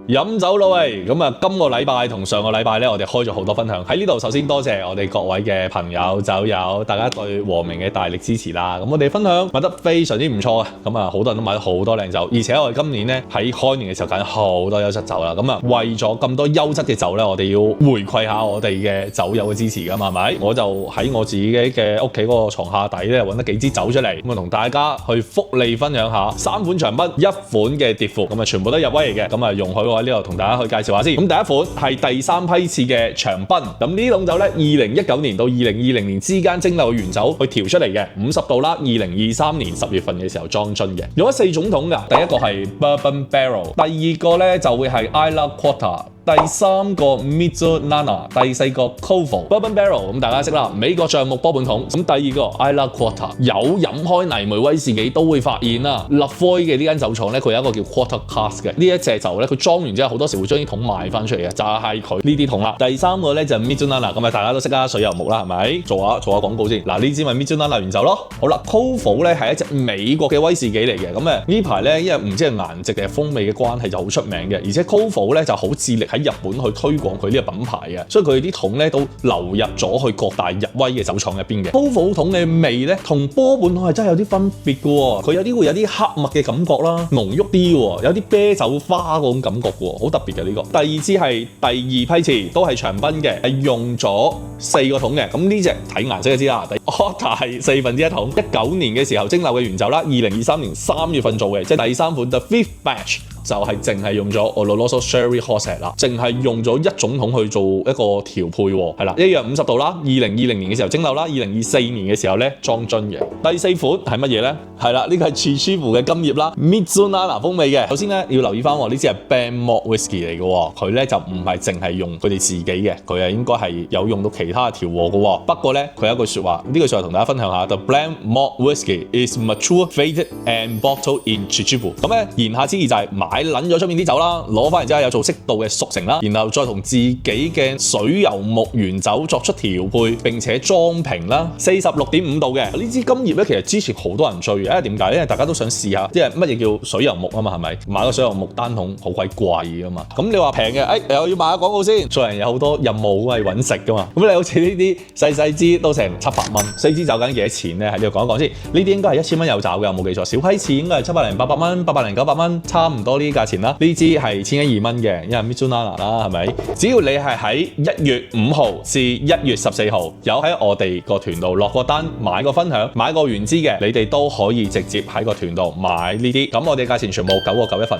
飲酒啦喂，咁啊，今個禮拜同上個禮拜咧，我哋開咗好多分享喺呢度。首先多謝我哋各位嘅朋友酒友，大家對和明嘅大力支持啦。咁我哋分享賣得非常之唔錯啊！咁啊，好多人都買咗好多靚酒，而且我哋今年咧喺開年嘅時候揀好多優質酒啦。咁啊，為咗咁多優質嘅酒咧，我哋要回饋下我哋嘅酒友嘅支持噶嘛，係咪？我就喺我自己嘅屋企嗰個床下底咧揾得幾支酒出嚟，咁啊同大家去福利分享下3款長賓，1款嘅蝶符，咁啊全部都入威嚟嘅，咁啊容許我喺呢度同大家去介紹下先。咁第一款係第3批次嘅長賓，咁呢種酒咧2019年到2020年之間蒸餾嘅原酒去調出嚟嘅，50度啦，2023年10月份嘅時候裝樽嘅，用咗4種桶㗎。第一個係 Bourbon Barrel， 第二個咧就會係 Islay Quarter， 第3個 Mizunara， 第4個 Kovo。 Bourbon Barrel 咁大家識啦，美國橡木波本桶。咁第二個 Islay Quarter， 有飲開泥煤威士忌都會發現啦，Laphroaig 嘅呢間酒廠咧，佢有一個叫 Quarter Cask 嘅呢一隻酒咧，佢裝完之後好多時會將啲桶賣翻出嚟嘅，就係佢呢啲桶啦。第3個咧就 Mizunara， 咁啊大家都識啦，水油木啦係咪？做下廣告先。嗱呢支咪 Mizunara 原酒咯。好啦 Kovo 咧係一隻美國嘅威士忌嚟嘅，咁呢排咧因為唔知係顏值定係風味嘅關係就好出名嘅，而且 Kovo 咧就好致力喺日本去推廣佢呢個品牌嘅，所以佢啲桶咧都流入咗去各大日威嘅酒廠入邊嘅。Kovo 桶嘅味咧同波本桶係真係有啲分別嘅喎，佢有啲會有啲黑麥嘅感覺啦，濃郁啲喎，有啲啤酒花嗰種感覺嘅喎，好特別嘅呢個。第二支係第2批次，都係長賓嘅，係用咗4個桶嘅。咁呢隻睇顏色就知啦。Otta 係1/4桶，19年嘅時候蒸餾嘅原酒啦，2023年3月份做嘅，即係第3款 The Fifth Batch。就係淨係用咗 Oloroso Sherry Hogshead 啦，淨係用咗1種桶去做一個調配喎，係啦，一樣50度啦，2020年嘅時候蒸餾啦，2024年嘅時候咧裝樽嘅。第4款係乜嘢咧？係啦，呢個係 Chichibu 嘅金葉啦 ，Mizunara 風味嘅。首先咧要留意翻喎，呢支係 Ben Malt Whisky 嚟嘅喎，佢咧就唔係淨係用佢哋自己嘅，佢係應該係有用到其他嘅調和嘅喎。不過咧佢有一句説話，呢句説話同大家分享下 ，The blend malt whisky is mature, faded and bottled in Chichibu。咁咧言下之意就係買撚咗出面啲酒啦，攞翻嚟之後有做適度嘅熟成啦，然後再同自己嘅水油木原酒作出調配，並且裝瓶啦，46.5度嘅。呢支金葉咧，其實之前好多人追嘅，因為點解？因為大家都想試下，即係乜嘢叫水油木啊嘛，係咪？買個水油木單桶好鬼貴噶嘛，咁你話平嘅，又要賣下廣告先。做人有好多任務係揾食噶嘛，咁你好似呢啲細支都成700蚊，4支酒緊幾多錢咧？喺呢度講一講先。呢啲應該係1000蚊有找嘅，有冇記錯？小批次應該係700零800蚊，800零900蚊，差唔多呢啲價錢。呢支係1102蚊嘅，因為 Mizunara 啦，係咪？只要你係喺1月5號至1月14號有喺我哋個團度落個單，買個分享，買個原支嘅，你哋都可以直接喺個團度買呢啲。咁我哋價錢全部9個9一份。